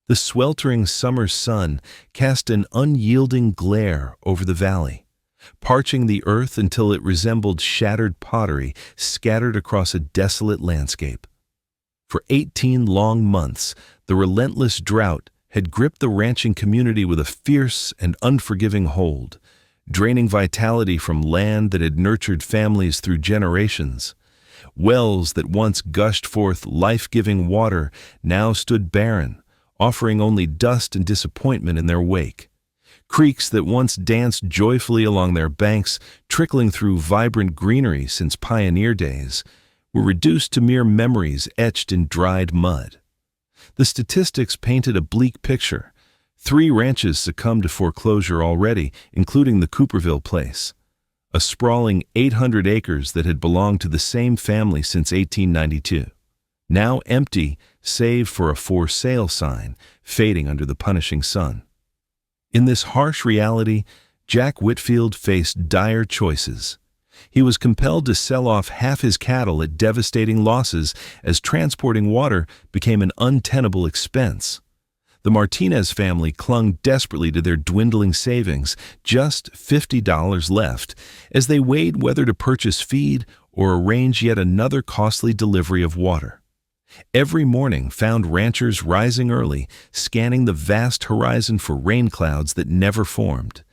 The sweltering summer sun cast an unyielding glare over the valley, parching the earth until it resembled shattered pottery scattered across a desolate landscape. For 18 long months, the relentless drought had gripped the ranching community with a fierce and unforgiving hold, draining vitality from land that had nurtured families through generations. Wells that once gushed forth life-giving water now stood barren, offering only dust and disappointment in their wake. Creeks that once danced joyfully along their banks, trickling through vibrant greenery since pioneer days, were reduced to mere memories etched in dried mud. The statistics painted a bleak picture. 3 ranches succumbed to foreclosure already, including the Cooperville place, a sprawling 800 acres that had belonged to the same family since 1892. Now empty, save for a for sale sign fading under the punishing sun. In this harsh reality, Jack Whitfield faced dire choices. He was compelled to sell off half his cattle at devastating losses as transporting water became an untenable expense. The Martinez family clung desperately to their dwindling savings, just $50 left, as they weighed whether to purchase feed or arrange yet another costly delivery of water. Every morning found ranchers rising early, scanning the vast horizon for rain clouds that never formed.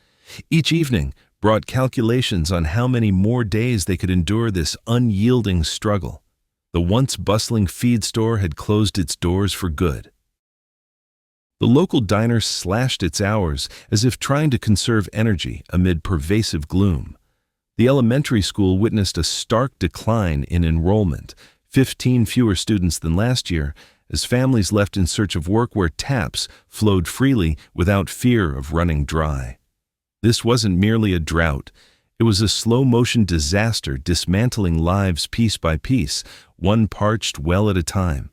Each evening brought calculations on how many more days they could endure this unyielding struggle. The once bustling feed store had closed its doors for good. The local diner slashed its hours as if trying to conserve energy amid pervasive gloom. The elementary school witnessed a stark decline in enrollment, 15 fewer students than last year, as families left in search of work where taps flowed freely without fear of running dry. This wasn't merely a drought. It was a slow-motion disaster dismantling lives piece by piece, one parched well at a time.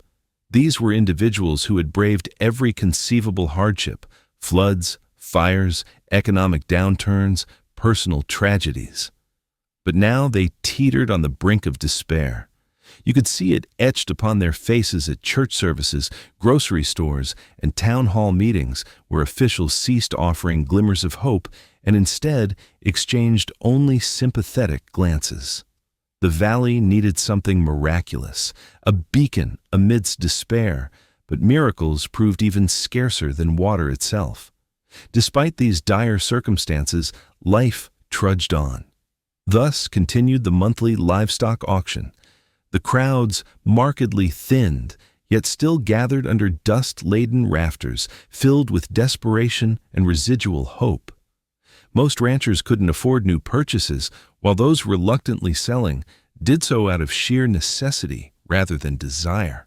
These were individuals who had braved every conceivable hardship: floods, fires, economic downturns, personal tragedies. But now they teetered on the brink of despair. You could see it etched upon their faces at church services, grocery stores, and town hall meetings where officials ceased offering glimmers of hope and instead exchanged only sympathetic glances. The valley needed something miraculous, a beacon amidst despair, but miracles proved even scarcer than water itself. Despite these dire circumstances, life trudged on. Thus continued the monthly livestock auction. The crowds markedly thinned, yet still gathered under dust-laden rafters, filled with desperation and residual hope. Most ranchers couldn't afford new purchases, while those reluctantly selling did so out of sheer necessity rather than desire.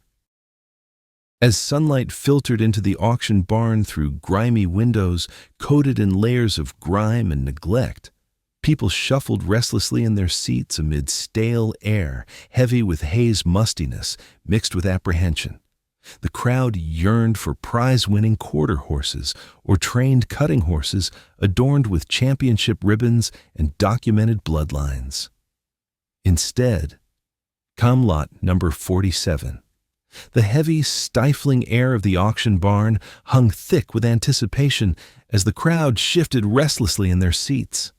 As sunlight filtered into the auction barn through grimy windows coated in layers of grime and neglect, people shuffled restlessly in their seats amid stale air, heavy with haze mustiness mixed with apprehension. The crowd yearned for prize-winning quarter horses or trained cutting horses adorned with championship ribbons and documented bloodlines. Instead, come lot number 47. The heavy, stifling air of the auction barn hung thick with anticipation as the crowd shifted restlessly in their seats.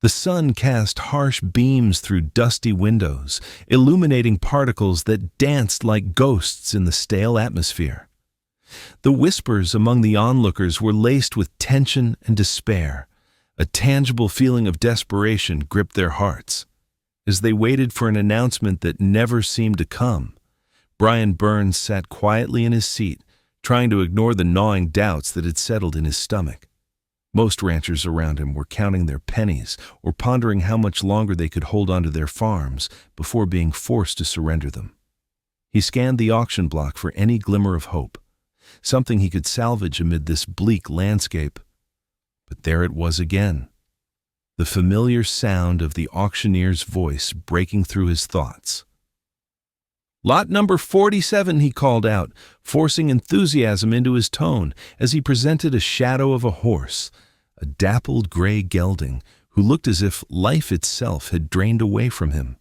The sun cast harsh beams through dusty windows, illuminating particles that danced like ghosts in the stale atmosphere. The whispers among the onlookers were laced with tension and despair. A tangible feeling of desperation gripped their hearts. As they waited for an announcement that never seemed to come, Brian Burns sat quietly in his seat, trying to ignore the gnawing doubts that had settled in his stomach. Most ranchers around him were counting their pennies or pondering how much longer they could hold on to their farms before being forced to surrender them. He scanned the auction block for any glimmer of hope, something he could salvage amid this bleak landscape. But there it was again, the familiar sound of the auctioneer's voice breaking through his thoughts. "Lot number 47, he called out, forcing enthusiasm into his tone as he presented a shadow of a horse, a dappled gray gelding who looked as if life itself had drained away from him.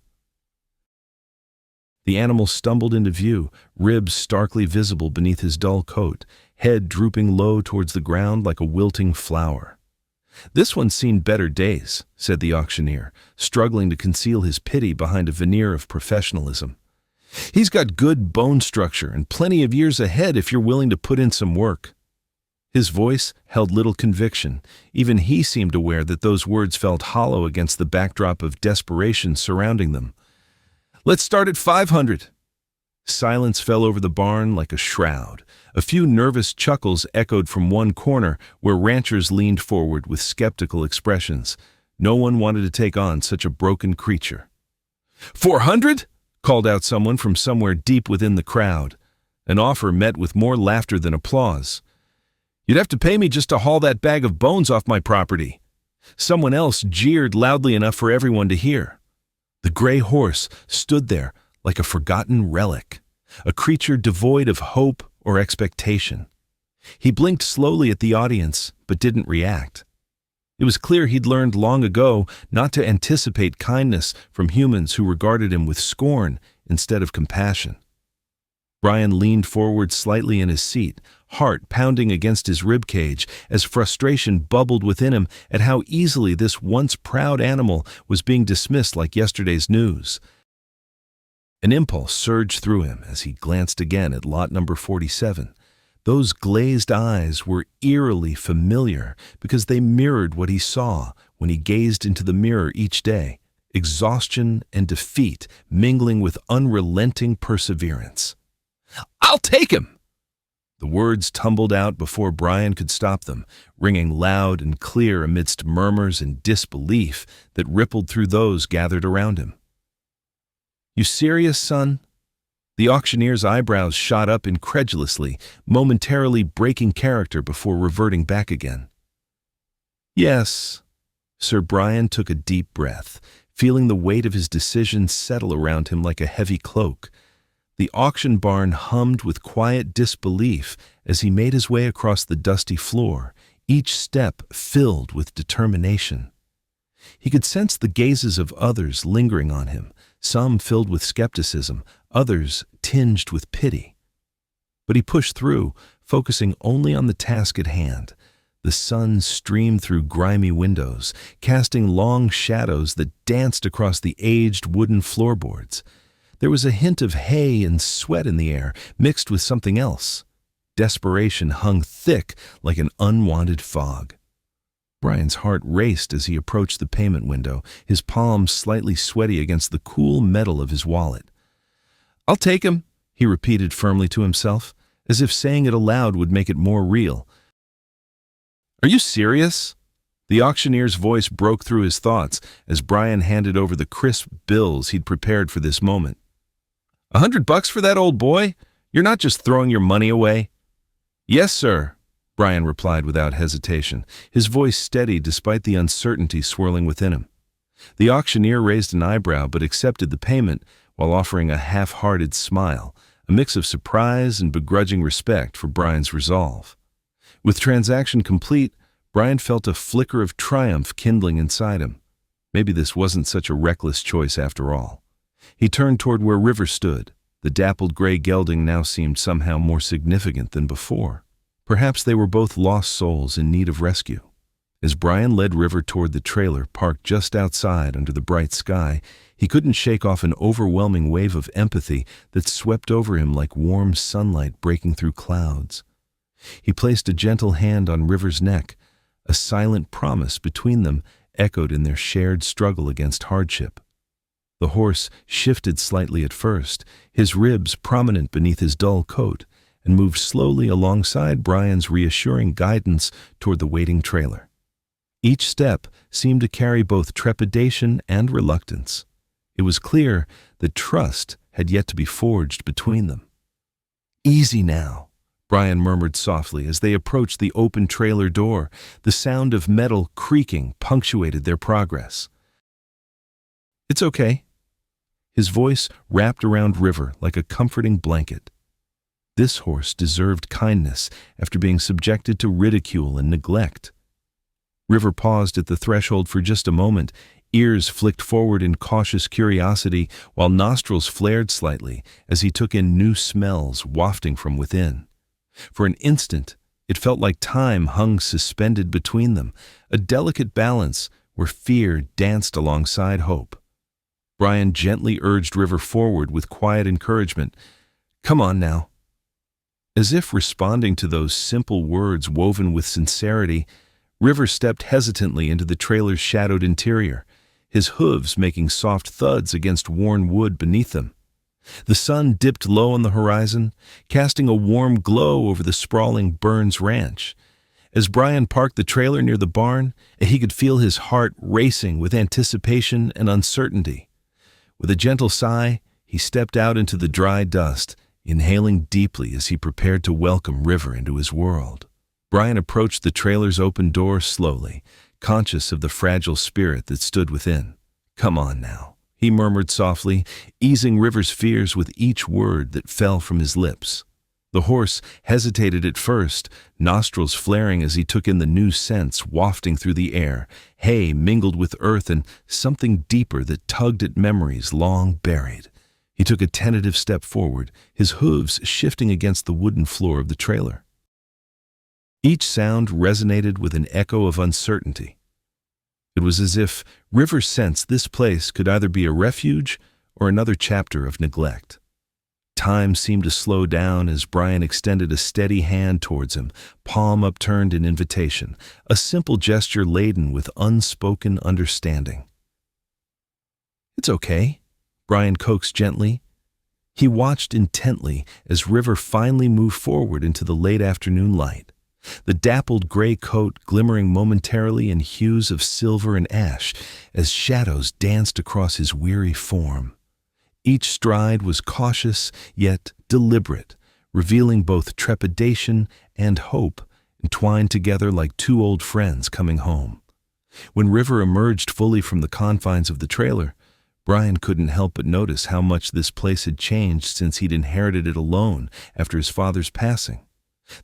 The animal stumbled into view, ribs starkly visible beneath his dull coat, head drooping low towards the ground like a wilting flower. "This one's seen better days," said the auctioneer, struggling to conceal his pity behind a veneer of professionalism. "He's got good bone structure and plenty of years ahead if you're willing to put in some work." His voice held little conviction. Even he seemed aware that those words felt hollow against the backdrop of desperation surrounding them. "Let's start at 500. Silence fell over the barn like a shroud. A few nervous chuckles echoed from one corner where ranchers leaned forward with skeptical expressions. No one wanted to take on such a broken creature. 400? Called out someone from somewhere deep within the crowd. An offer met with more laughter than applause. "You'd have to pay me just to haul that bag of bones off my property." Someone else jeered loudly enough for everyone to hear. The gray horse stood there like a forgotten relic, a creature devoid of hope or expectation. He blinked slowly at the audience, but didn't react. It was clear he'd learned long ago not to anticipate kindness from humans who regarded him with scorn instead of compassion. Brian leaned forward slightly in his seat, heart pounding against his ribcage as frustration bubbled within him at how easily this once proud animal was being dismissed like yesterday's news. An impulse surged through him as he glanced again at lot number 47. Those glazed eyes were eerily familiar because they mirrored what he saw when he gazed into the mirror each day, exhaustion and defeat mingling with unrelenting perseverance. "I'll take him!" The words tumbled out before Brian could stop them, ringing loud and clear amidst murmurs and disbelief that rippled through those gathered around him. "You serious, son?" The auctioneer's eyebrows shot up incredulously, momentarily breaking character before reverting back again. "Yes." Sir Brian took a deep breath, feeling the weight of his decision settle around him like a heavy cloak. The auction barn hummed with quiet disbelief as he made his way across the dusty floor, each step filled with determination. He could sense the gazes of others lingering on him, some filled with skepticism, others tinged with pity. But he pushed through, focusing only on the task at hand. The sun streamed through grimy windows, casting long shadows that danced across the aged wooden floorboards. There was a hint of hay and sweat in the air, mixed with something else. Desperation hung thick like an unwanted fog. Brian's heart raced as he approached the payment window, his palms slightly sweaty against the cool metal of his wallet. "I'll take him," he repeated firmly to himself, as if saying it aloud would make it more real. "Are you serious?" The auctioneer's voice broke through his thoughts as Brian handed over the crisp bills he'd prepared for this moment. $100 for that old boy? You're not just throwing your money away?" "Yes, sir," Brian replied without hesitation, his voice steady despite the uncertainty swirling within him. The auctioneer raised an eyebrow but accepted the payment while offering a half-hearted smile, a mix of surprise and begrudging respect for Brian's resolve. With transaction complete, Brian felt a flicker of triumph kindling inside him. Maybe this wasn't such a reckless choice after all. He turned toward where River stood. The dappled gray gelding now seemed somehow more significant than before. Perhaps they were both lost souls in need of rescue. As Brian led River toward the trailer parked just outside under the bright sky, he couldn't shake off an overwhelming wave of empathy that swept over him like warm sunlight breaking through clouds. He placed a gentle hand on River's neck. A silent promise between them echoed in their shared struggle against hardship. The horse shifted slightly at first, his ribs prominent beneath his dull coat, and moved slowly alongside Brian's reassuring guidance toward the waiting trailer. Each step seemed to carry both trepidation and reluctance. It was clear that trust had yet to be forged between them. "Easy now," Brian murmured softly as they approached the open trailer door. The sound of metal creaking punctuated their progress. "It's okay." His voice wrapped around River like a comforting blanket. This horse deserved kindness after being subjected to ridicule and neglect. River paused at the threshold for just a moment, ears flicked forward in cautious curiosity while nostrils flared slightly as he took in new smells wafting from within. For an instant, it felt like time hung suspended between them, a delicate balance where fear danced alongside hope. Brian gently urged River forward with quiet encouragement. "Come on now." As if responding to those simple words woven with sincerity, River stepped hesitantly into the trailer's shadowed interior, his hooves making soft thuds against worn wood beneath them. The sun dipped low on the horizon, casting a warm glow over the sprawling Burns Ranch. As Brian parked the trailer near the barn, he could feel his heart racing with anticipation and uncertainty. With a gentle sigh, he stepped out into the dry dust, inhaling deeply as he prepared to welcome River into his world. Brian approached the trailer's open door slowly, conscious of the fragile spirit that stood within. "Come on now," he murmured softly, easing River's fears with each word that fell from his lips. The horse hesitated at first, nostrils flaring as he took in the new scents wafting through the air, hay mingled with earth and something deeper that tugged at memories long buried. He took a tentative step forward, his hooves shifting against the wooden floor of the trailer. Each sound resonated with an echo of uncertainty. It was as if River sensed this place could either be a refuge or another chapter of neglect. Time seemed to slow down as Brian extended a steady hand towards him, palm upturned in invitation, a simple gesture laden with unspoken understanding. "It's okay," Brian coaxed gently. He watched intently as River finally moved forward into the late afternoon light, the dappled gray coat glimmering momentarily in hues of silver and ash as shadows danced across his weary form. Each stride was cautious yet deliberate, revealing both trepidation and hope entwined together like two old friends coming home. When River emerged fully from the confines of the trailer, Brian couldn't help but notice how much this place had changed since he'd inherited it alone after his father's passing.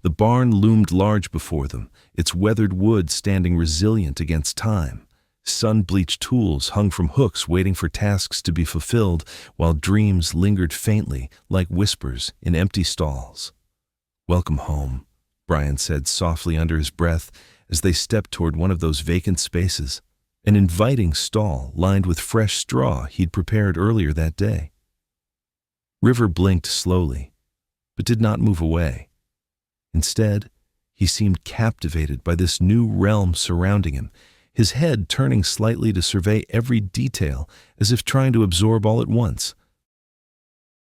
The barn loomed large before them, its weathered wood standing resilient against time. Sun-bleached tools hung from hooks waiting for tasks to be fulfilled, while dreams lingered faintly like whispers in empty stalls. "Welcome home," Brian said softly under his breath as they stepped toward one of those vacant spaces, an inviting stall lined with fresh straw he'd prepared earlier that day. River blinked slowly, but did not move away. Instead, he seemed captivated by this new realm surrounding him, his head turning slightly to survey every detail as if trying to absorb all at once.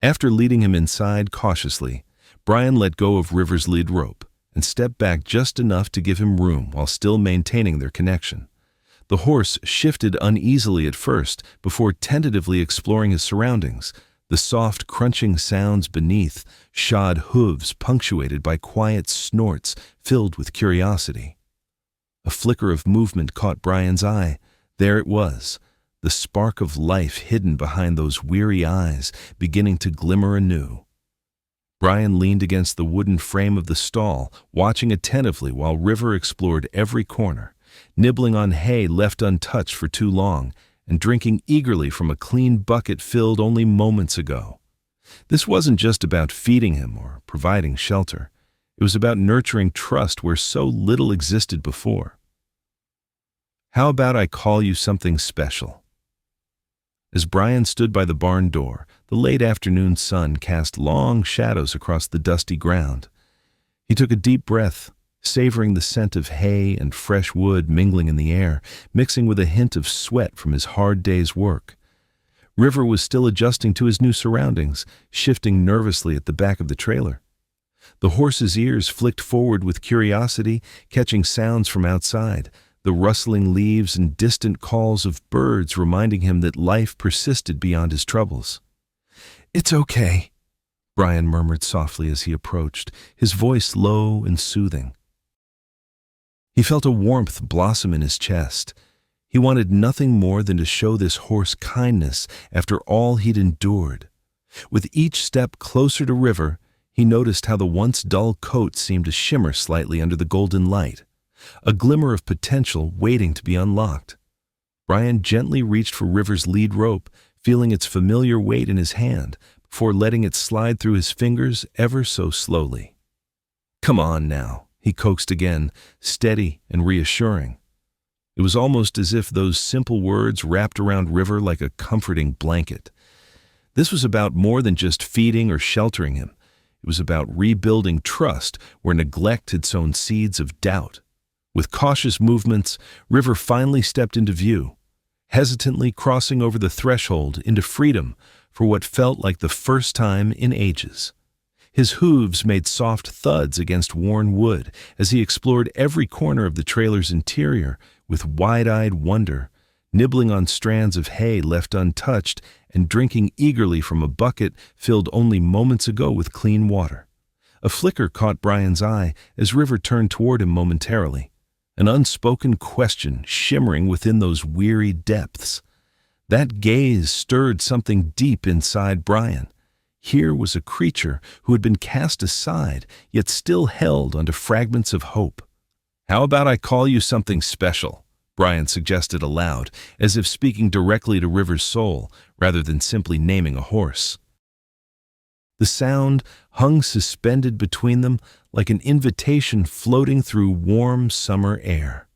After leading him inside cautiously, Brian let go of River's lead rope and stepped back just enough to give him room while still maintaining their connection. The horse shifted uneasily at first before tentatively exploring his surroundings, the soft crunching sounds beneath, shod hooves punctuated by quiet snorts filled with curiosity. A flicker of movement caught Brian's eye. There it was, the spark of life hidden behind those weary eyes beginning to glimmer anew. Brian leaned against the wooden frame of the stall, watching attentively while River explored every corner, nibbling on hay left untouched for too long, and drinking eagerly from a clean bucket filled only moments ago. This wasn't just about feeding him or providing shelter. It was about nurturing trust where so little existed before. "How about I call you something special?" As Brian stood by the barn door, the late afternoon sun cast long shadows across the dusty ground. He took a deep breath, savoring the scent of hay and fresh wood mingling in the air, mixing with a hint of sweat from his hard day's work. River was still adjusting to his new surroundings, shifting nervously at the back of the trailer. The horse's ears flicked forward with curiosity, catching sounds from outside, the rustling leaves and distant calls of birds reminding him that life persisted beyond his troubles. "It's okay," Brian murmured softly as he approached, his voice low and soothing. He felt a warmth blossom in his chest. He wanted nothing more than to show this horse kindness after all he'd endured. With each step closer to River, he noticed how the once dull coat seemed to shimmer slightly under the golden light, a glimmer of potential waiting to be unlocked. Brian gently reached for River's lead rope, feeling its familiar weight in his hand, before letting it slide through his fingers ever so slowly. "Come on now," he coaxed again, steady and reassuring. It was almost as if those simple words wrapped around River like a comforting blanket. This was about more than just feeding or sheltering him. It was about rebuilding trust where neglect had sown seeds of doubt. With cautious movements, River finally stepped into view, hesitantly crossing over the threshold into freedom for what felt like the first time in ages. His hooves made soft thuds against worn wood as he explored every corner of the trailer's interior with wide-eyed wonder, nibbling on strands of hay left untouched and drinking eagerly from a bucket filled only moments ago with clean water. A flicker caught Brian's eye as River turned toward him momentarily, an unspoken question shimmering within those weary depths. That gaze stirred something deep inside Brian. Here was a creature who had been cast aside, yet still held onto fragments of hope. "How about I call you something special?" Brian suggested aloud, as if speaking directly to River's soul, rather than simply naming a horse. The sound hung suspended between them like an invitation floating through warm summer air.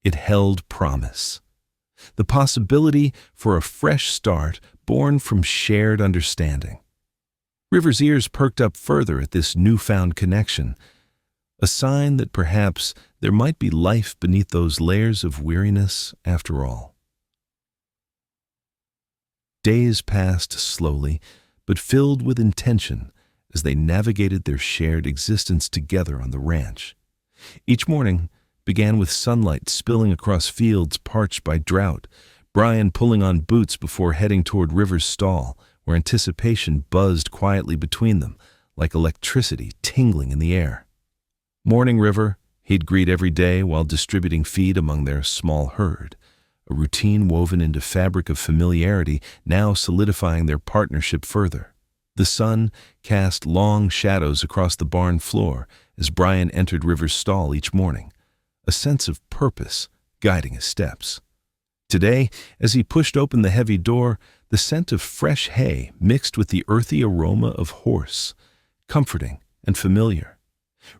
It held promise. The possibility for a fresh start born from shared understanding. River's ears perked up further at this newfound connection, a sign that perhaps there might be life beneath those layers of weariness after all. Days passed slowly, but filled with intention as they navigated their shared existence together on the ranch. Each morning began with sunlight spilling across fields parched by drought, Brian pulling on boots before heading toward River's stall, where anticipation buzzed quietly between them, like electricity tingling in the air. "Morning, River," he'd greet every day while distributing feed among their small herd, a routine woven into fabric of familiarity now solidifying their partnership further. The sun cast long shadows across the barn floor as Brian entered River's stall each morning, a sense of purpose guiding his steps. Today, as he pushed open the heavy door, the scent of fresh hay mixed with the earthy aroma of horse, comforting and familiar.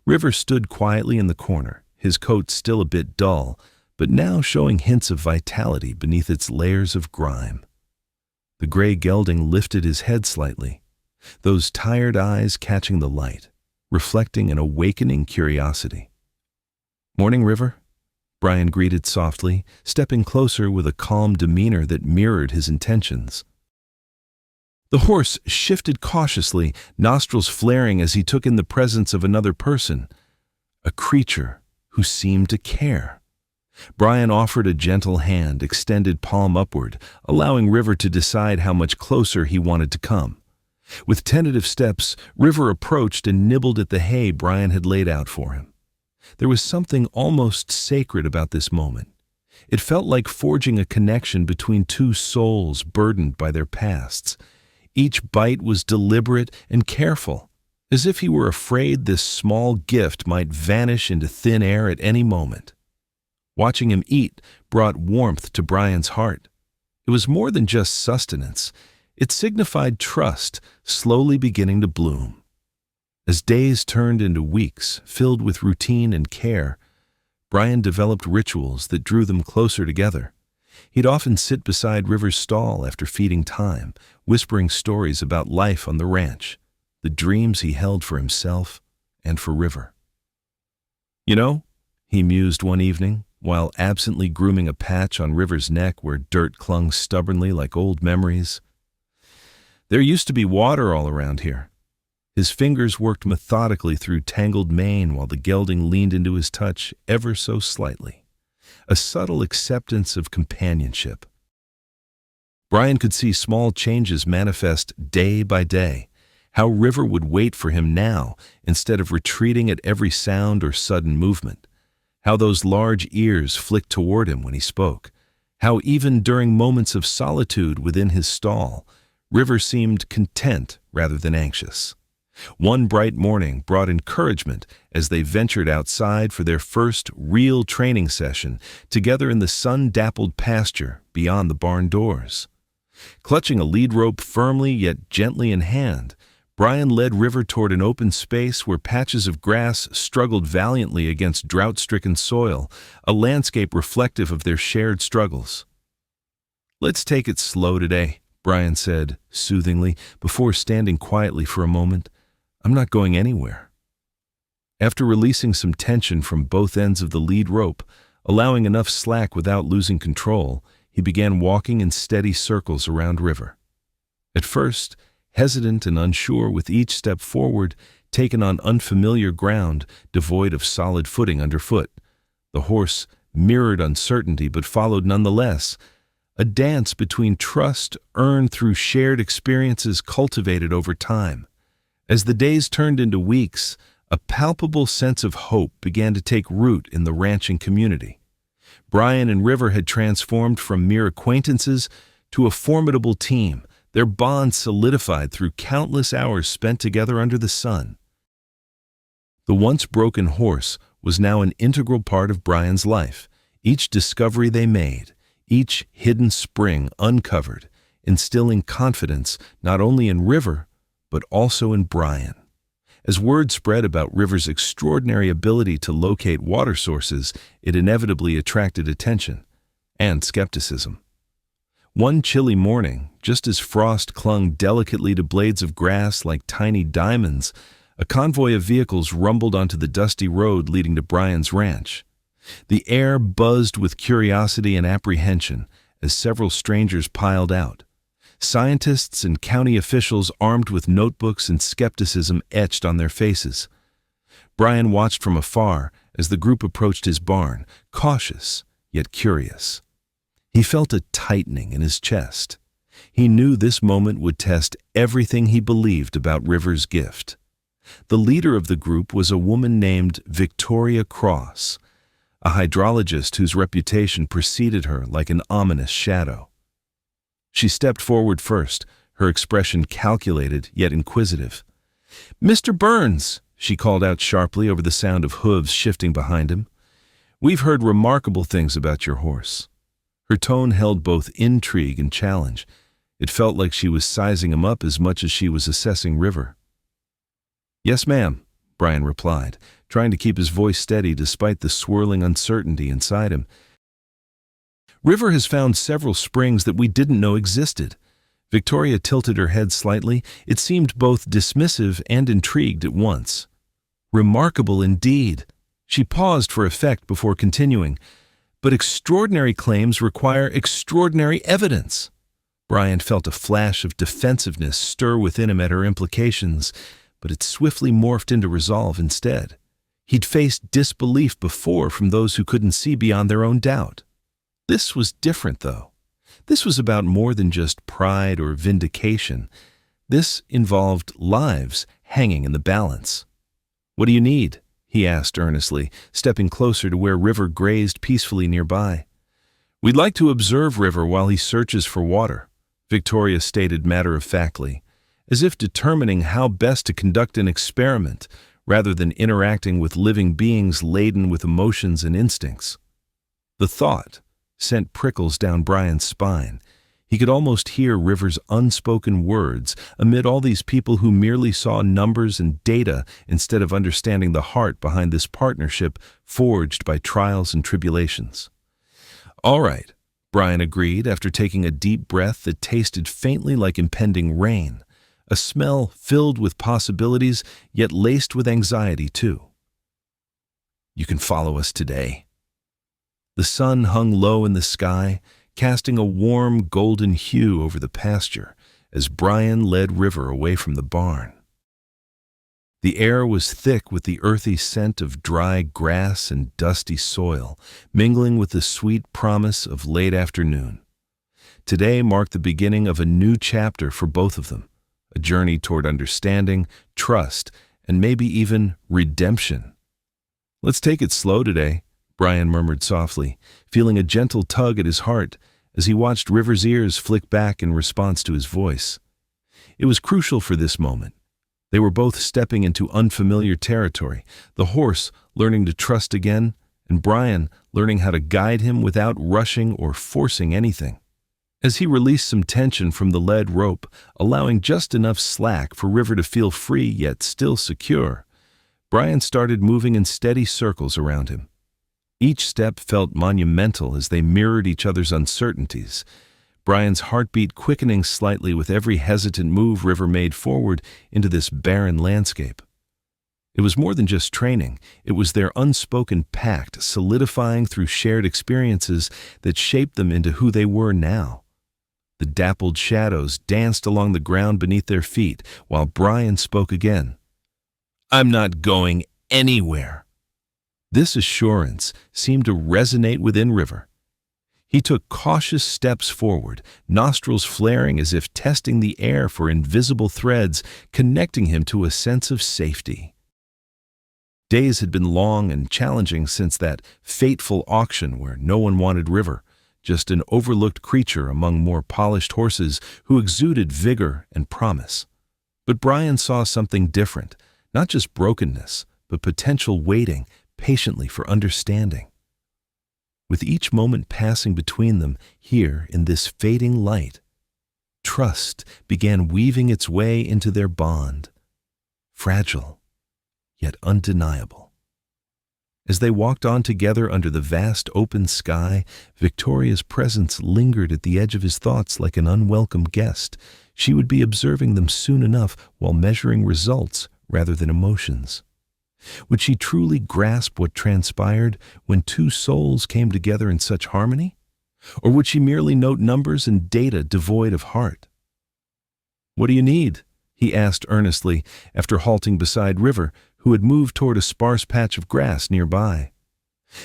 River stood quietly in the corner, his coat still a bit dull, but now showing hints of vitality beneath its layers of grime. The gray gelding lifted his head slightly, those tired eyes catching the light, reflecting an awakening curiosity. "Morning, River," Brian greeted softly, stepping closer with a calm demeanor that mirrored his intentions. The horse shifted cautiously, nostrils flaring as he took in the presence of another person, a creature who seemed to care. Brian offered a gentle hand, extended palm upward, allowing River to decide how much closer he wanted to come. With tentative steps, River approached and nibbled at the hay Brian had laid out for him. There was something almost sacred about this moment. It felt like forging a connection between two souls burdened by their pasts. Each bite was deliberate and careful, as if he were afraid this small gift might vanish into thin air at any moment. Watching him eat brought warmth to Brian's heart. It was more than just sustenance. It signified trust slowly beginning to bloom. As days turned into weeks filled with routine and care, Brian developed rituals that drew them closer together. He'd often sit beside River's stall after feeding time, whispering stories about life on the ranch, the dreams he held for himself and for River. "You know," he mused one evening, while absently grooming a patch on River's neck where dirt clung stubbornly like old memories, "there used to be water all around here." His fingers worked methodically through tangled mane while the gelding leaned into his touch ever so slightly, a subtle acceptance of companionship. Brian could see small changes manifest day by day, how River would wait for him now instead of retreating at every sound or sudden movement, how those large ears flicked toward him when he spoke, how even during moments of solitude within his stall, River seemed content rather than anxious. One bright morning brought encouragement as they ventured outside for their first real training session together in the sun-dappled pasture beyond the barn doors. Clutching a lead rope firmly yet gently in hand, Brian led River toward an open space where patches of grass struggled valiantly against drought-stricken soil, a landscape reflective of their shared struggles. "Let's take it slow today," Brian said, soothingly, before standing quietly for a moment. "I'm not going anywhere." After releasing some tension from both ends of the lead rope, allowing enough slack without losing control, he began walking in steady circles around River. At first, hesitant and unsure with each step forward, taken on unfamiliar ground, devoid of solid footing underfoot, the horse mirrored uncertainty but followed nonetheless, a dance between trust earned through shared experiences cultivated over time. As the days turned into weeks, a palpable sense of hope began to take root in the ranching community. Brian and River had transformed from mere acquaintances to a formidable team, their bond solidified through countless hours spent together under the sun. The once broken horse was now an integral part of Brian's life. Each discovery they made, each hidden spring uncovered, instilling confidence not only in River, but also in Brian. As word spread about River's extraordinary ability to locate water sources, it inevitably attracted attention and skepticism. One chilly morning, just as frost clung delicately to blades of grass like tiny diamonds, a convoy of vehicles rumbled onto the dusty road leading to Brian's ranch. The air buzzed with curiosity and apprehension as several strangers piled out. Scientists and county officials armed with notebooks and skepticism etched on their faces. Brian watched from afar as the group approached his barn, cautious yet curious. He felt a tightening in his chest. He knew this moment would test everything he believed about River's gift. The leader of the group was a woman named Victoria Cross, a hydrologist whose reputation preceded her like an ominous shadow. She stepped forward first, her expression calculated yet inquisitive. "Mr. Burns," she called out sharply over the sound of hooves shifting behind him, "we've heard remarkable things about your horse." Her tone held both intrigue and challenge. It felt like she was sizing him up as much as she was assessing River. "Yes, ma'am," Brian replied, trying to keep his voice steady despite the swirling uncertainty inside him. "River has found several springs that we didn't know existed." Victoria tilted her head slightly. It seemed both dismissive and intrigued at once. "Remarkable indeed." She paused for effect before continuing. "But extraordinary claims require extraordinary evidence." Brian felt a flash of defensiveness stir within him at her implications, but it swiftly morphed into resolve instead. He'd faced disbelief before from those who couldn't see beyond their own doubt. This was different, though. This was about more than just pride or vindication. This involved lives hanging in the balance. "What do you need?" he asked earnestly, stepping closer to where River grazed peacefully nearby. "We'd like to observe River while he searches for water," Victoria stated matter-of-factly, as if determining how best to conduct an experiment rather than interacting with living beings laden with emotions and instincts. The thought sent prickles down Brian's spine. He could almost hear River's unspoken words amid all these people who merely saw numbers and data instead of understanding the heart behind this partnership forged by trials and tribulations. "All right," Brian agreed after taking a deep breath that tasted faintly like impending rain, a smell filled with possibilities yet laced with anxiety too. "You can follow us today." The sun hung low in the sky, casting a warm golden hue over the pasture as Brian led River away from the barn. The air was thick with the earthy scent of dry grass and dusty soil, mingling with the sweet promise of late afternoon. Today marked the beginning of a new chapter for both of them, a journey toward understanding, trust, and maybe even redemption. "Let's take it slow today," Brian murmured softly, feeling a gentle tug at his heart as he watched River's ears flick back in response to his voice. It was crucial for this moment. They were both stepping into unfamiliar territory, the horse learning to trust again, and Brian learning how to guide him without rushing or forcing anything. As he released some tension from the lead rope, allowing just enough slack for River to feel free yet still secure, Brian started moving in steady circles around him. Each step felt monumental as they mirrored each other's uncertainties, Brian's heartbeat quickening slightly with every hesitant move River made forward into this barren landscape. It was more than just training, it was their unspoken pact solidifying through shared experiences that shaped them into who they were now. The dappled shadows danced along the ground beneath their feet while Brian spoke again. "I'm not going anywhere." This assurance seemed to resonate within River. He took cautious steps forward, nostrils flaring as if testing the air for invisible threads connecting him to a sense of safety. Days had been long and challenging since that fateful auction where no one wanted River, just an overlooked creature among more polished horses who exuded vigor and promise. But Brian saw something different, not just brokenness, but potential waiting patiently for understanding. With each moment passing between them here in this fading light, trust began weaving its way into their bond, fragile yet undeniable. As they walked on together under the vast open sky, Victoria's presence lingered at the edge of his thoughts like an unwelcome guest. She would be observing them soon enough while measuring results rather than emotions. Would she truly grasp what transpired when two souls came together in such harmony? Or would she merely note numbers and data devoid of heart? "What do you need?" he asked earnestly after halting beside River, who had moved toward a sparse patch of grass nearby.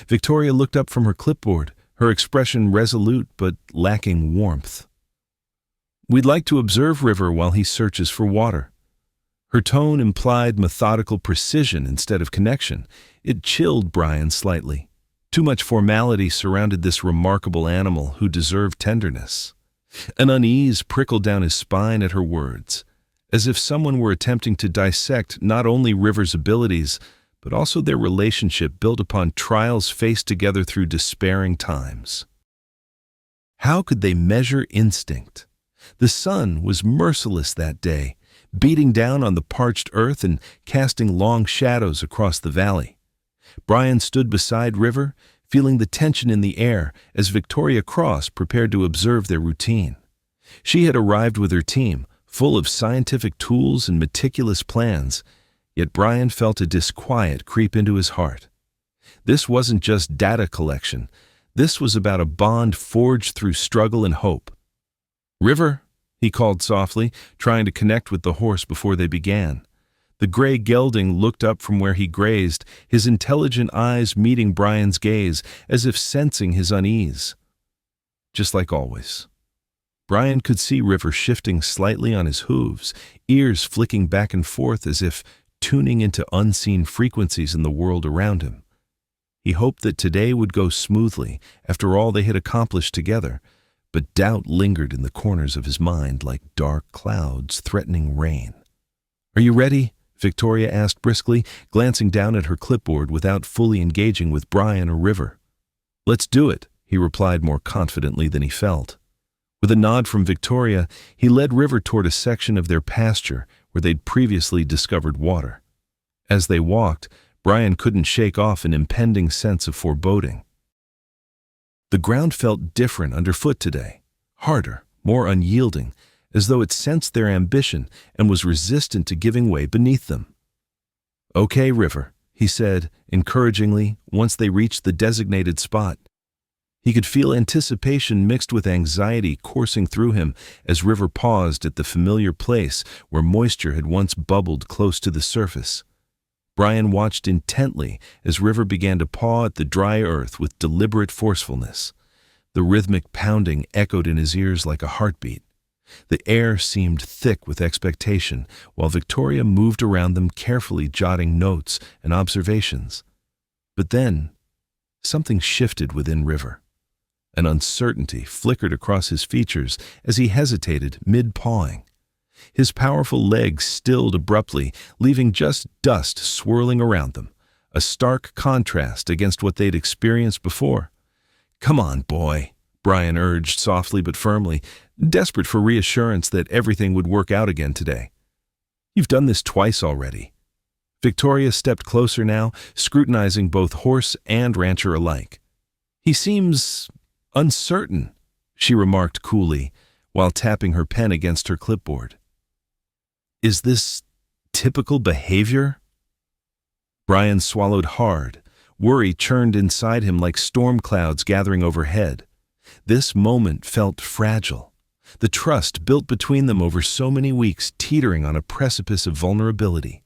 Victoria looked up from her clipboard, her expression resolute but lacking warmth. "We'd like to observe River while he searches for water." Her tone implied methodical precision instead of connection. It chilled Brian slightly. Too much formality surrounded this remarkable animal who deserved tenderness. An unease prickled down his spine at her words, as if someone were attempting to dissect not only River's abilities, but also their relationship built upon trials faced together through despairing times. How could they measure instinct? The sun was merciless that day, beating down on the parched earth and casting long shadows across the valley. Brian stood beside River, feeling the tension in the air as Victoria Cross prepared to observe their routine. She had arrived with her team, full of scientific tools and meticulous plans, yet Brian felt a disquiet creep into his heart. This wasn't just data collection. This was about a bond forged through struggle and hope. "River," he called softly, trying to connect with the horse before they began. The gray gelding looked up from where he grazed, his intelligent eyes meeting Brian's gaze as if sensing his unease. Just like always. Brian could see River shifting slightly on his hooves, ears flicking back and forth as if tuning into unseen frequencies in the world around him. He hoped that today would go smoothly after all they had accomplished together, but doubt lingered in the corners of his mind like dark clouds threatening rain. "Are you ready?" Victoria asked briskly, glancing down at her clipboard without fully engaging with Brian or River. "Let's do it," he replied more confidently than he felt. With a nod from Victoria, he led River toward a section of their pasture where they'd previously discovered water. As they walked, Brian couldn't shake off an impending sense of foreboding. The ground felt different underfoot today, harder, more unyielding, as though it sensed their ambition and was resistant to giving way beneath them. "Okay, River," he said, encouragingly, once they reached the designated spot. He could feel anticipation mixed with anxiety coursing through him as River paused at the familiar place where moisture had once bubbled close to the surface. Brian watched intently as River began to paw at the dry earth with deliberate forcefulness. The rhythmic pounding echoed in his ears like a heartbeat. The air seemed thick with expectation, while Victoria moved around them carefully jotting notes and observations. But then, something shifted within River. An uncertainty flickered across his features as he hesitated mid-pawing. His powerful legs stilled abruptly, leaving just dust swirling around them, a stark contrast against what they'd experienced before. "Come on, boy," Brian urged softly but firmly, desperate for reassurance that everything would work out again today. "You've done this twice already." Victoria stepped closer now, scrutinizing both horse and rancher alike. "He seems uncertain," she remarked coolly, while tapping her pen against her clipboard. "Is this typical behavior?" Brian swallowed hard. Worry churned inside him like storm clouds gathering overhead. This moment felt fragile. The trust built between them over so many weeks teetering on a precipice of vulnerability.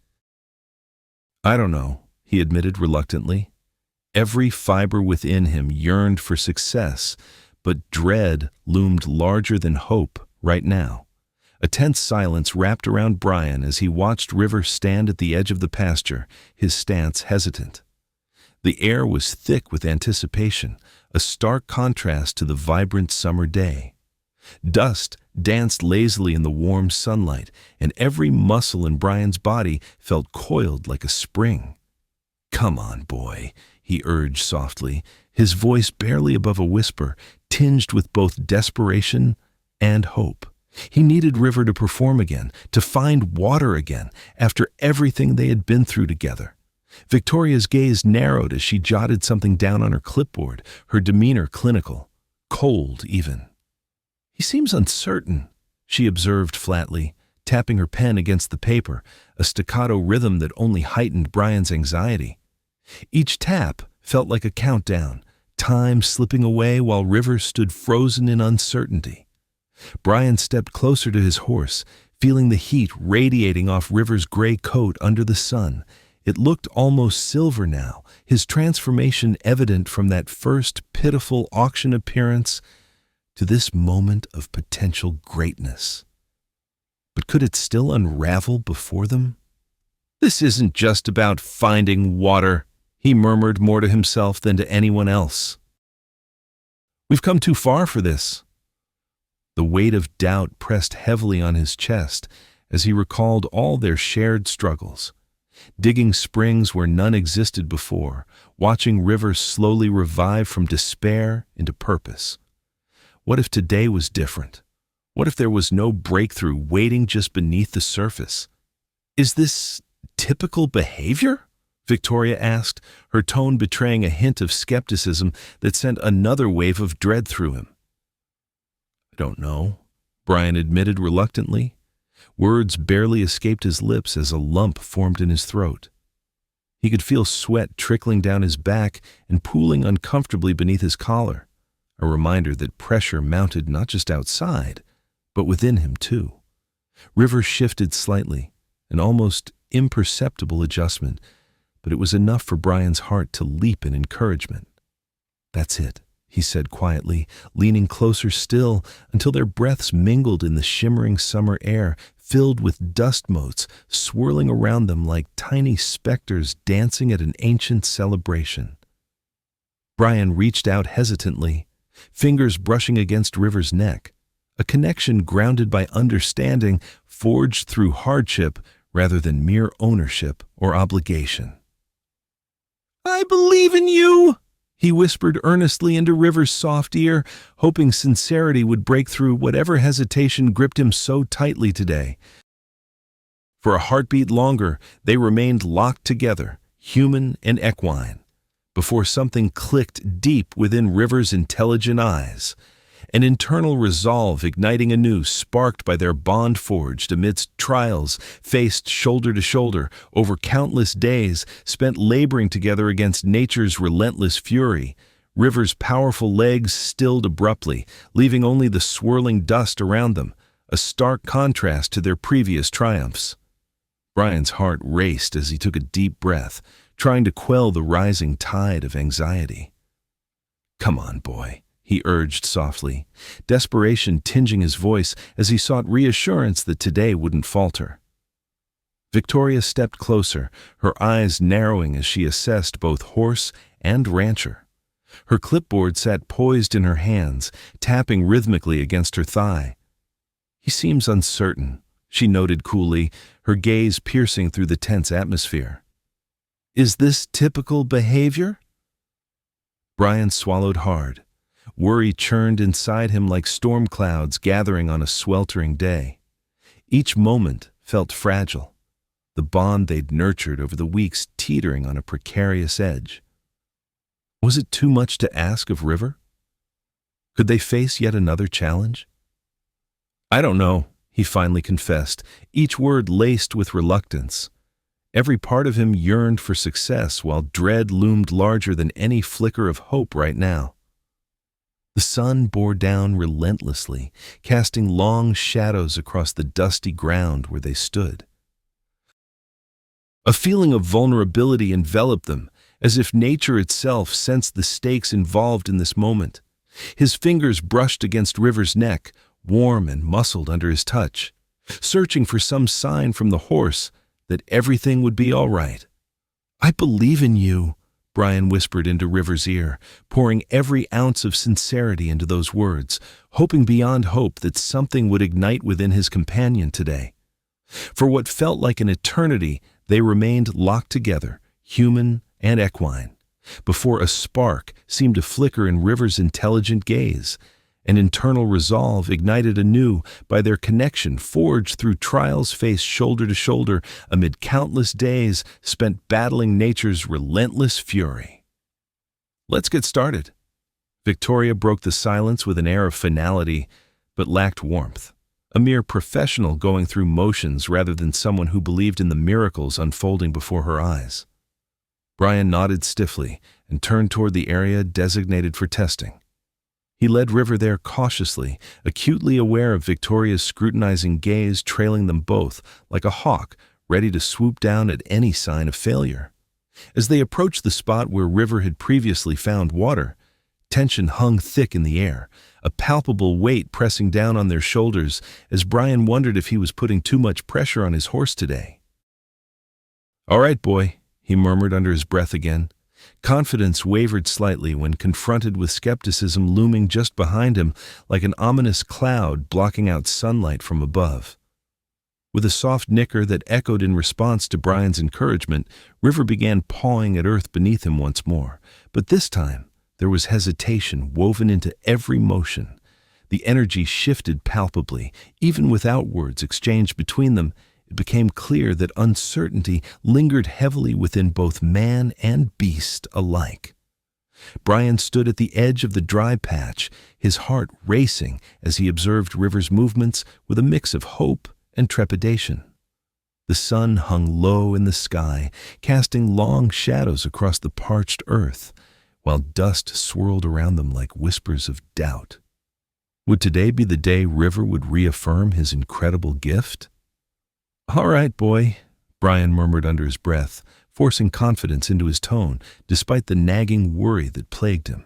"I don't know," he admitted reluctantly. Every fiber within him yearned for success, but dread loomed larger than hope right now. A tense silence wrapped around Brian as he watched River stand at the edge of the pasture, his stance hesitant. The air was thick with anticipation, a stark contrast to the vibrant summer day. Dust danced lazily in the warm sunlight, and every muscle in Brian's body felt coiled like a spring. "Come on, boy," he urged softly, his voice barely above a whisper, tinged with both desperation and hope. He needed River to perform again, to find water again, after everything they had been through together. Victoria's gaze narrowed as she jotted something down on her clipboard, her demeanor clinical, cold even. "He seems uncertain," she observed flatly, tapping her pen against the paper, a staccato rhythm that only heightened Brian's anxiety. Each tap felt like a countdown, time slipping away while River stood frozen in uncertainty. Brian stepped closer to his horse, feeling the heat radiating off River's gray coat under the sun. It looked almost silver now, his transformation evident from that first pitiful auction appearance to this moment of potential greatness. But could it still unravel before them? "This isn't just about finding water," he murmured more to himself than to anyone else. "We've come too far for this." The weight of doubt pressed heavily on his chest as he recalled all their shared struggles. Digging springs where none existed before, watching rivers slowly revive from despair into purpose. What if today was different? What if there was no breakthrough waiting just beneath the surface? "Is this typical behavior?" Victoria asked, her tone betraying a hint of skepticism that sent another wave of dread through him. "I don't know," Brian admitted reluctantly. Words barely escaped his lips as a lump formed in his throat. He could feel sweat trickling down his back and pooling uncomfortably beneath his collar, a reminder that pressure mounted not just outside, but within him too. River shifted slightly, an almost imperceptible adjustment, but it was enough for Brian's heart to leap in encouragement. "That's it," he said quietly, leaning closer still until their breaths mingled in the shimmering summer air, filled with dust motes swirling around them like tiny specters dancing at an ancient celebration. Brian reached out hesitantly, fingers brushing against River's neck, a connection grounded by understanding, forged through hardship rather than mere ownership or obligation. "I believe in you," he whispered earnestly into River's soft ear, hoping sincerity would break through whatever hesitation gripped him so tightly today. For a heartbeat longer, they remained locked together, human and equine, before something clicked deep within River's intelligent eyes, an internal resolve igniting anew, sparked by their bond forged amidst trials faced shoulder to shoulder over countless days spent laboring together against nature's relentless fury. River's powerful legs stilled abruptly, leaving only the swirling dust around them, a stark contrast to their previous triumphs. Brian's heart raced as he took a deep breath, trying to quell the rising tide of anxiety. "Come on, boy," he urged softly, desperation tinging his voice as he sought reassurance that today wouldn't falter. Victoria stepped closer, her eyes narrowing as she assessed both horse and rancher. Her clipboard sat poised in her hands, tapping rhythmically against her thigh. "He seems uncertain," she noted coolly, her gaze piercing through the tense atmosphere. "Is this typical behavior?" Brian swallowed hard. Worry churned inside him like storm clouds gathering on a sweltering day. Each moment felt fragile, the bond they'd nurtured over the weeks teetering on a precarious edge. Was it too much to ask of River? Could they face yet another challenge? "I don't know," he finally confessed, each word laced with reluctance. Every part of him yearned for success, while dread loomed larger than any flicker of hope right now. The sun bore down relentlessly, casting long shadows across the dusty ground where they stood. A feeling of vulnerability enveloped them, as if nature itself sensed the stakes involved in this moment. His fingers brushed against River's neck, warm and muscled under his touch, searching for some sign from the horse that everything would be all right. "I believe in you," Brian whispered into River's ear, pouring every ounce of sincerity into those words, hoping beyond hope that something would ignite within his companion today. For what felt like an eternity, they remained locked together, human and equine, before a spark seemed to flicker in River's intelligent gaze. An internal resolve ignited anew by their connection forged through trials faced shoulder to shoulder amid countless days spent battling nature's relentless fury. "Let's get started." Victoria broke the silence with an air of finality, but lacked warmth. A mere professional going through motions rather than someone who believed in the miracles unfolding before her eyes. Brian nodded stiffly and turned toward the area designated for testing. He led River there cautiously, acutely aware of Victoria's scrutinizing gaze trailing them both, like a hawk ready to swoop down at any sign of failure. As they approached the spot where River had previously found water, tension hung thick in the air, a palpable weight pressing down on their shoulders as Brian wondered if he was putting too much pressure on his horse today. "All right, boy," he murmured under his breath again. Confidence wavered slightly when confronted with skepticism looming just behind him like an ominous cloud blocking out sunlight from above. With a soft nicker that echoed in response to Brian's encouragement, River began pawing at earth beneath him once more, but this time there was hesitation woven into every motion. The energy shifted palpably, even without words exchanged between them. It became clear that uncertainty lingered heavily within both man and beast alike. Brian stood at the edge of the dry patch, his heart racing as he observed River's movements with a mix of hope and trepidation. The sun hung low in the sky, casting long shadows across the parched earth, while dust swirled around them like whispers of doubt. Would today be the day River would reaffirm his incredible gift? "All right, boy," Brian murmured under his breath, forcing confidence into his tone despite the nagging worry that plagued him.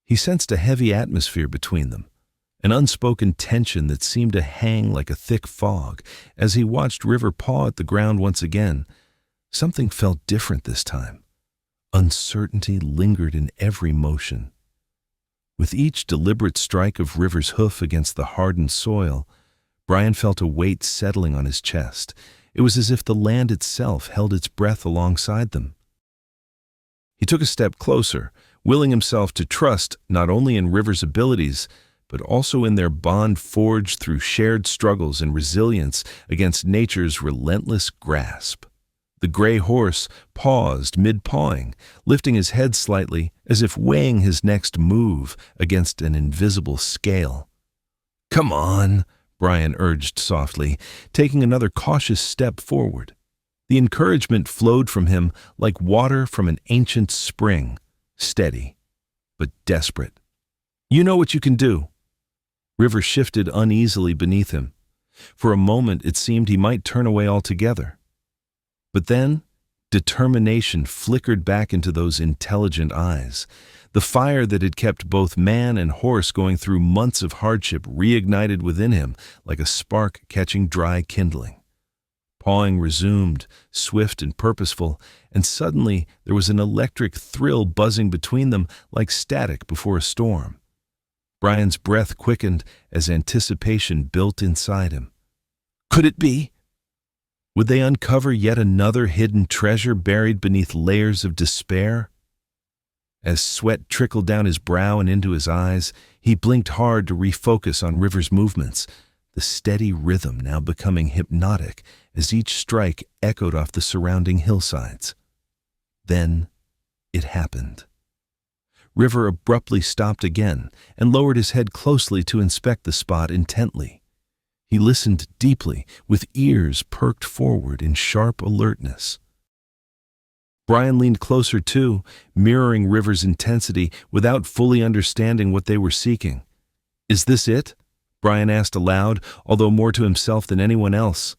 He sensed a heavy atmosphere between them, an unspoken tension that seemed to hang like a thick fog. As he watched River paw at the ground once again, something felt different this time. Uncertainty lingered in every motion. With each deliberate strike of River's hoof against the hardened soil, Brian felt a weight settling on his chest. It was as if the land itself held its breath alongside them. He took a step closer, willing himself to trust not only in River's abilities, but also in their bond forged through shared struggles and resilience against nature's relentless grasp. The gray horse paused mid-pawing, lifting his head slightly as if weighing his next move against an invisible scale. "Come on," Brian urged softly, taking another cautious step forward. The encouragement flowed from him like water from an ancient spring, steady, but desperate. "You know what you can do." River shifted uneasily beneath him. For a moment it seemed he might turn away altogether. But then, determination flickered back into those intelligent eyes. The fire that had kept both man and horse going through months of hardship reignited within him like a spark catching dry kindling. Pawing resumed, swift and purposeful, and suddenly there was an electric thrill buzzing between them like static before a storm. Brian's breath quickened as anticipation built inside him. Could it be? Would they uncover yet another hidden treasure buried beneath layers of despair? As sweat trickled down his brow and into his eyes, he blinked hard to refocus on River's movements, the steady rhythm now becoming hypnotic as each strike echoed off the surrounding hillsides. Then it happened. River abruptly stopped again and lowered his head closely to inspect the spot intently. He listened deeply, with ears perked forward in sharp alertness. Brian leaned closer too, mirroring River's intensity without fully understanding what they were seeking. "Is this it?" Brian asked aloud, although more to himself than anyone else.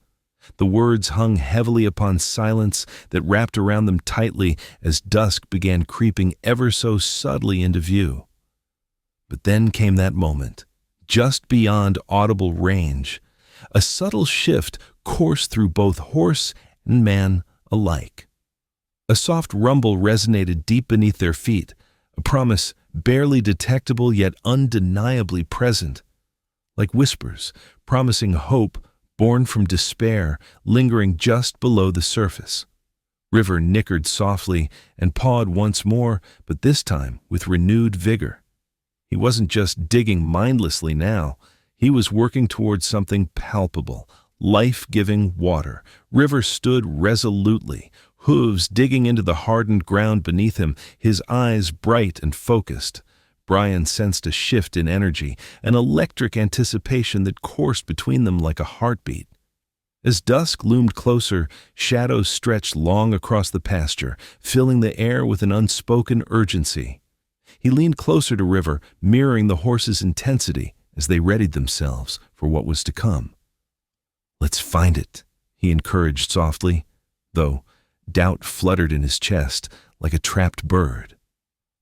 The words hung heavily upon silence that wrapped around them tightly as dusk began creeping ever so subtly into view. But then came that moment, just beyond audible range. A subtle shift coursed through both horse and man alike. A soft rumble resonated deep beneath their feet, a promise barely detectable yet undeniably present, like whispers promising hope born from despair, lingering just below the surface. River nickered softly and pawed once more, but this time with renewed vigor. He wasn't just digging mindlessly now. He was working towards something palpable, life-giving water. River stood resolutely, hooves digging into the hardened ground beneath him, his eyes bright and focused. Brian sensed a shift in energy, an electric anticipation that coursed between them like a heartbeat. As dusk loomed closer, shadows stretched long across the pasture, filling the air with an unspoken urgency. He leaned closer to River, mirroring the horses' intensity as they readied themselves for what was to come. "Let's find it," he encouraged softly, though doubt fluttered in his chest like a trapped bird.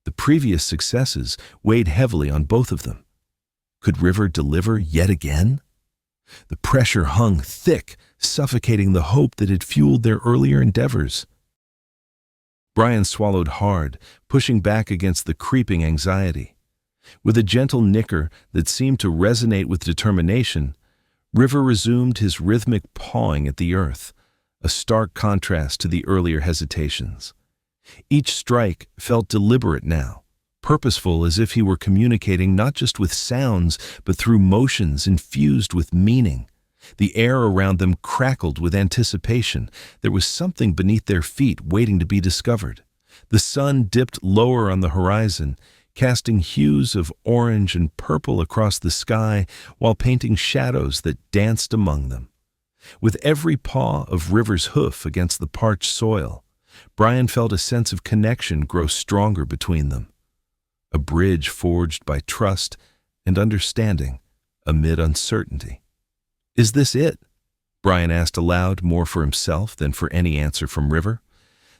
The previous successes weighed heavily on both of them. Could River deliver yet again? The pressure hung thick, suffocating the hope that had fueled their earlier endeavors. Brian swallowed hard, pushing back against the creeping anxiety. With a gentle nicker that seemed to resonate with determination, River resumed his rhythmic pawing at the earth, a stark contrast to the earlier hesitations. Each strike felt deliberate now, purposeful, as if he were communicating not just with sounds, but through motions infused with meaning. The air around them crackled with anticipation. There was something beneath their feet waiting to be discovered. The sun dipped lower on the horizon, casting hues of orange and purple across the sky while painting shadows that danced among them. With every paw of River's hoof against the parched soil, Brian felt a sense of connection grow stronger between them. A bridge forged by trust and understanding amid uncertainty. "Is this it?" Brian asked aloud, more for himself than for any answer from River.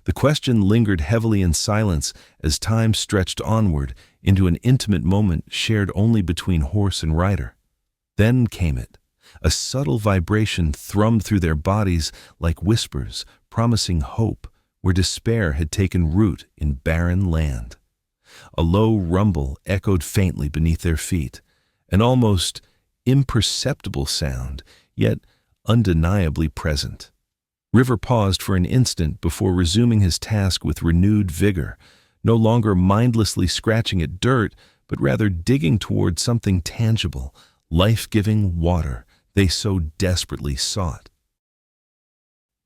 The question lingered heavily in silence as time stretched onward into an intimate moment shared only between horse and rider. Then came it. A subtle vibration thrummed through their bodies like whispers, promising hope where despair had taken root in barren land. A low rumble echoed faintly beneath their feet, an almost imperceptible sound, yet undeniably present. River paused for an instant before resuming his task with renewed vigor, no longer mindlessly scratching at dirt, but rather digging toward something tangible, life-giving water they so desperately sought.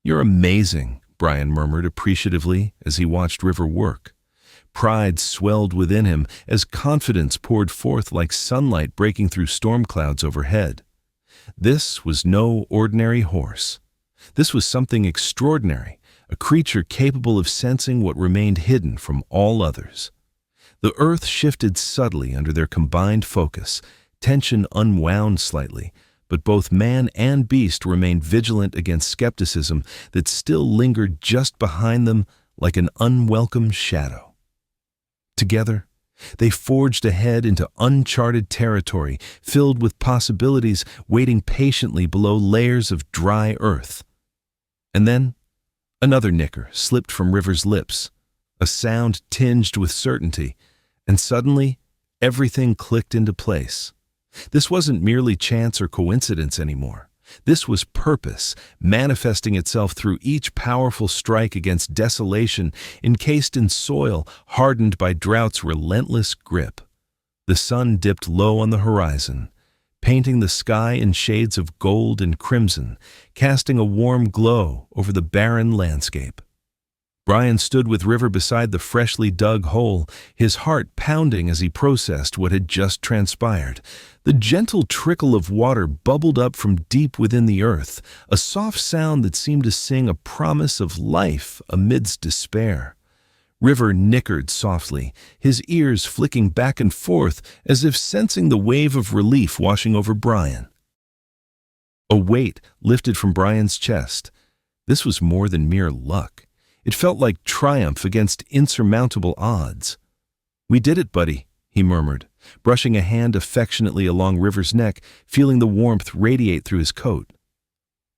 "You're amazing," Brian murmured appreciatively as he watched River work. Pride swelled within him as confidence poured forth like sunlight breaking through storm clouds overhead. This was no ordinary horse. This was something extraordinary, a creature capable of sensing what remained hidden from all others. The earth shifted subtly under their combined focus, tension unwound slightly, but both man and beast remained vigilant against skepticism that still lingered just behind them like an unwelcome shadow. Together, they forged ahead into uncharted territory filled with possibilities waiting patiently below layers of dry earth. And then, another nicker slipped from River's lips, a sound tinged with certainty, and suddenly everything clicked into place. This wasn't merely chance or coincidence anymore. This was purpose, manifesting itself through each powerful strike against desolation encased in soil hardened by drought's relentless grip. The sun dipped low on the horizon, painting the sky in shades of gold and crimson, casting a warm glow over the barren landscape. Brian stood with River beside the freshly dug hole, his heart pounding as he processed what had just transpired. The gentle trickle of water bubbled up from deep within the earth, a soft sound that seemed to sing a promise of life amidst despair. River nickered softly, his ears flicking back and forth as if sensing the wave of relief washing over Brian. A weight lifted from Brian's chest. This was more than mere luck. It felt like triumph against insurmountable odds. "We did it, buddy," he murmured, brushing a hand affectionately along River's neck, feeling the warmth radiate through his coat.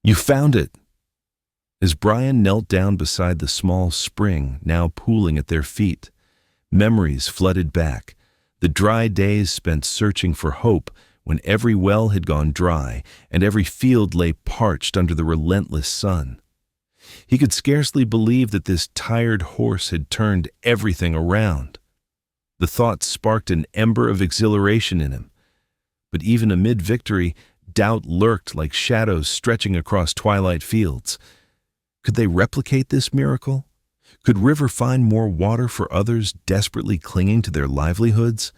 "You found it." As Brian knelt down beside the small spring now pooling at their feet, memories flooded back, the dry days spent searching for hope when every well had gone dry and every field lay parched under the relentless sun. He could scarcely believe that this tired horse had turned everything around. The thought sparked an ember of exhilaration in him. But even amid victory, doubt lurked like shadows stretching across twilight fields. Could they replicate this miracle? Could River find more water for others desperately clinging to their livelihoods?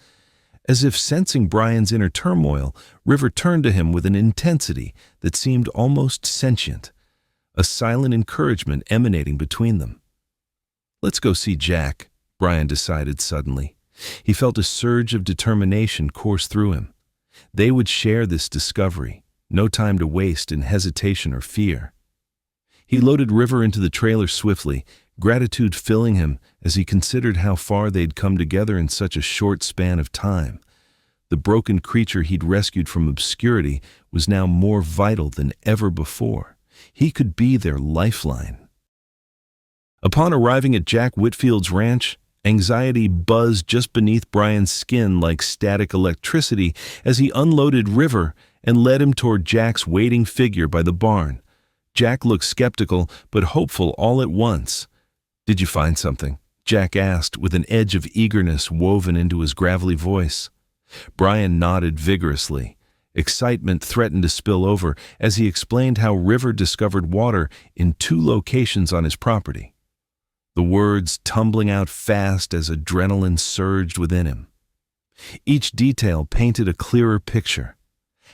As if sensing Brian's inner turmoil, River turned to him with an intensity that seemed almost sentient, a silent encouragement emanating between them. "Let's go see Jack," Brian decided suddenly. He felt a surge of determination course through him. They would share this discovery, no time to waste in hesitation or fear. He loaded River into the trailer swiftly, gratitude filling him as he considered how far they'd come together in such a short span of time. The broken creature he'd rescued from obscurity was now more vital than ever before. He could be their lifeline. Upon arriving at Jack Whitfield's ranch, anxiety buzzed just beneath Brian's skin like static electricity as he unloaded River and led him toward Jack's waiting figure by the barn. Jack looked skeptical but hopeful all at once. "Did you find something?" Jack asked with an edge of eagerness woven into his gravelly voice. Brian nodded vigorously. Excitement threatened to spill over as he explained how River discovered water in 2 locations on his property. The words tumbling out fast as adrenaline surged within him. Each detail painted a clearer picture.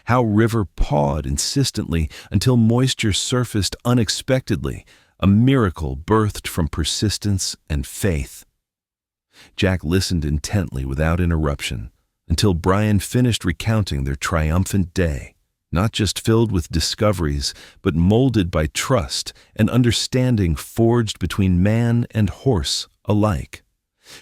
How River pawed insistently until moisture surfaced unexpectedly, a miracle birthed from persistence and faith. Jack listened intently without interruption, until Brian finished recounting their triumphant day, not just filled with discoveries, but molded by trust and understanding forged between man and horse alike.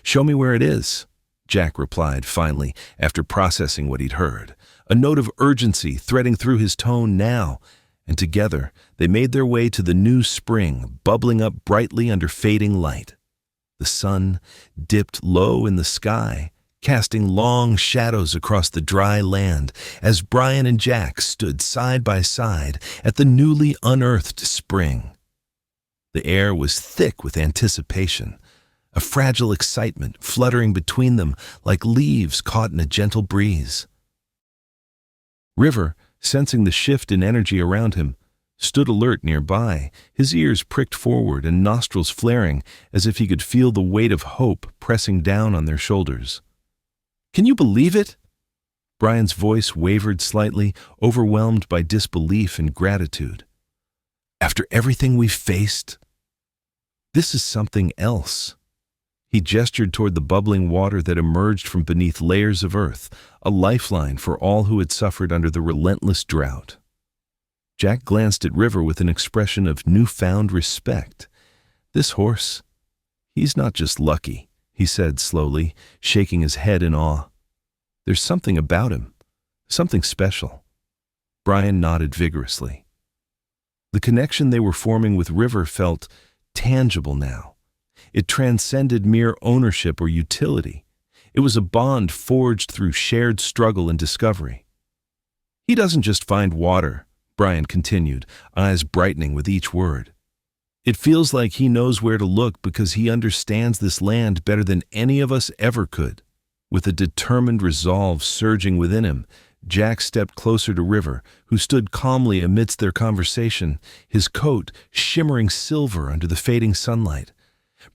"Show me where it is," Jack replied finally after processing what he'd heard, a note of urgency threading through his tone now, and together they made their way to the new spring bubbling up brightly under fading light. The sun dipped low in the sky, casting long shadows across the dry land as Brian and Jack stood side by side at the newly unearthed spring. The air was thick with anticipation, a fragile excitement fluttering between them like leaves caught in a gentle breeze. River, sensing the shift in energy around him, stood alert nearby, his ears pricked forward and nostrils flaring as if he could feel the weight of hope pressing down on their shoulders. "Can you believe it?" Brian's voice wavered slightly, overwhelmed by disbelief and gratitude. "After everything we've faced, this is something else." He gestured toward the bubbling water that emerged from beneath layers of earth, a lifeline for all who had suffered under the relentless drought. Jack glanced at River with an expression of newfound respect. "This horse, he's not just lucky," he said slowly, shaking his head in awe. "There's something about him, something special." Brian nodded vigorously. The connection they were forming with River felt tangible now. It transcended mere ownership or utility. It was a bond forged through shared struggle and discovery. "He doesn't just find water," Brian continued, eyes brightening with each word. It feels like he knows where to look because he understands this land better than any of us ever could. With a determined resolve surging within him, Jack stepped closer to River, who stood calmly amidst their conversation, his coat shimmering silver under the fading sunlight.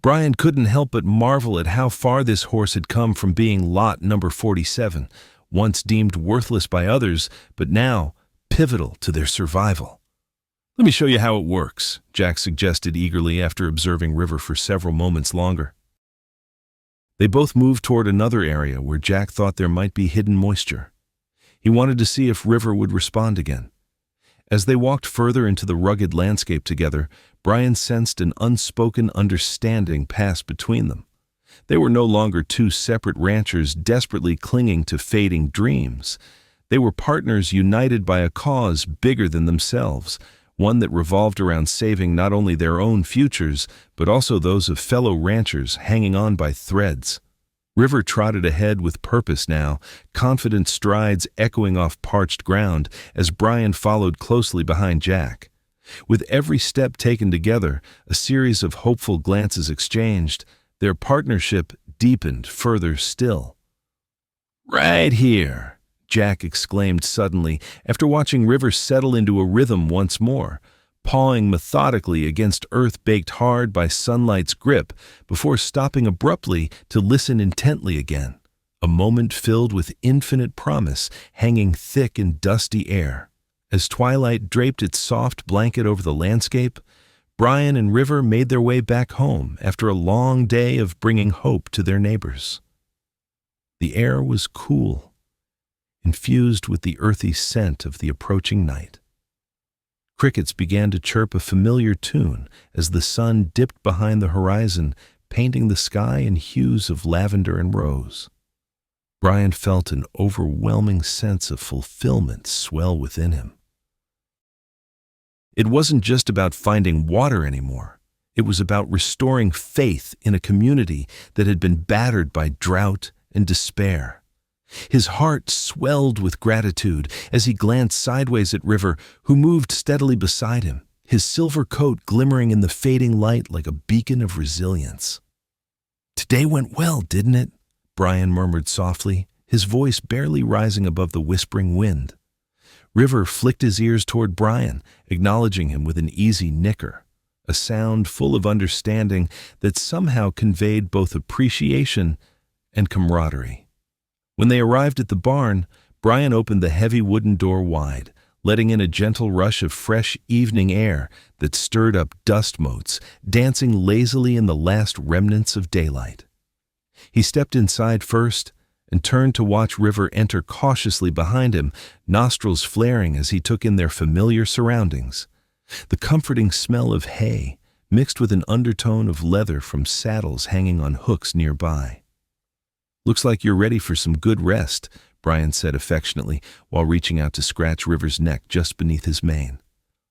Brian couldn't help but marvel at how far this horse had come from being lot number 47, once deemed worthless by others, but now pivotal to their survival. "Let me show you how it works," Jack suggested eagerly after observing River for several moments longer. They both moved toward another area where Jack thought there might be hidden moisture. He wanted to see if River would respond again. As they walked further into the rugged landscape together, Brian sensed an unspoken understanding pass between them. They were no longer two separate ranchers desperately clinging to fading dreams. They were partners united by a cause bigger than themselves, one that revolved around saving not only their own futures, but also those of fellow ranchers hanging on by threads. River trotted ahead with purpose now, confident strides echoing off parched ground as Brian followed closely behind Jack. With every step taken together, a series of hopeful glances exchanged, their partnership deepened further still. "Right here," Jack exclaimed suddenly after watching River settle into a rhythm once more, pawing methodically against earth baked hard by sunlight's grip before stopping abruptly to listen intently again, a moment filled with infinite promise hanging thick in dusty air. As twilight draped its soft blanket over the landscape, Brian and River made their way back home after a long day of bringing hope to their neighbors. The air was cool, infused with the earthy scent of the approaching night. Crickets began to chirp a familiar tune as the sun dipped behind the horizon, painting the sky in hues of lavender and rose. Brian felt an overwhelming sense of fulfillment swell within him. It wasn't just about finding water anymore. It was about restoring faith in a community that had been battered by drought and despair. His heart swelled with gratitude as he glanced sideways at River, who moved steadily beside him, his silver coat glimmering in the fading light like a beacon of resilience. "Today went well, didn't it?" Brian murmured softly, his voice barely rising above the whispering wind. River flicked his ears toward Brian, acknowledging him with an easy nicker, a sound full of understanding that somehow conveyed both appreciation and camaraderie. When they arrived at the barn, Brian opened the heavy wooden door wide, letting in a gentle rush of fresh evening air that stirred up dust motes, dancing lazily in the last remnants of daylight. He stepped inside first and turned to watch River enter cautiously behind him, nostrils flaring as he took in their familiar surroundings. The comforting smell of hay, mixed with an undertone of leather from saddles hanging on hooks nearby. "Looks like you're ready for some good rest," Brian said affectionately while reaching out to scratch River's neck just beneath his mane.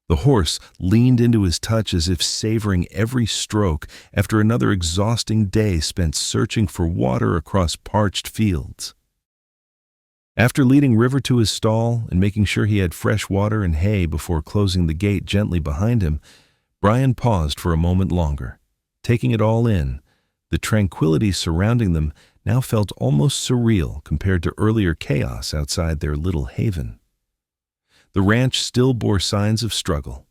The horse leaned into his touch as if savoring every stroke after another exhausting day spent searching for water across parched fields. After leading River to his stall and making sure he had fresh water and hay before closing the gate gently behind him, Brian paused for a moment longer, taking it all in. The tranquility surrounding them now felt almost surreal compared to earlier chaos outside their little haven. The ranch still bore signs of struggle.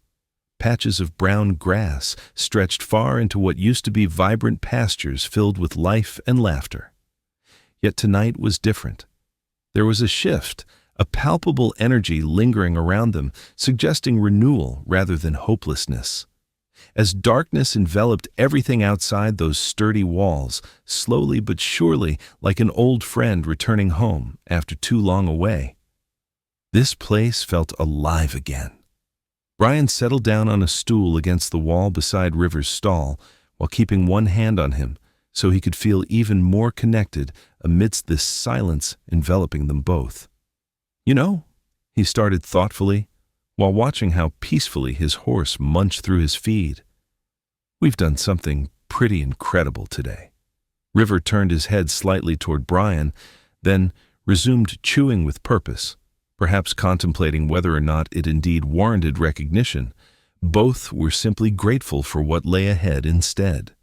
Patches of brown grass stretched far into what used to be vibrant pastures filled with life and laughter. Yet tonight was different. There was a shift, a palpable energy lingering around them, suggesting renewal rather than hopelessness. As darkness enveloped everything outside those sturdy walls, slowly but surely like an old friend returning home after too long away, this place felt alive again. Brian settled down on a stool against the wall beside River's stall while keeping one hand on him so he could feel even more connected amidst this silence enveloping them both. "You know," he started thoughtfully, while watching how peacefully his horse munched through his feed, "we've done something pretty incredible today." River turned his head slightly toward Brian, then resumed chewing with purpose, perhaps contemplating whether or not it indeed warranted recognition. Both were simply grateful for what lay ahead instead.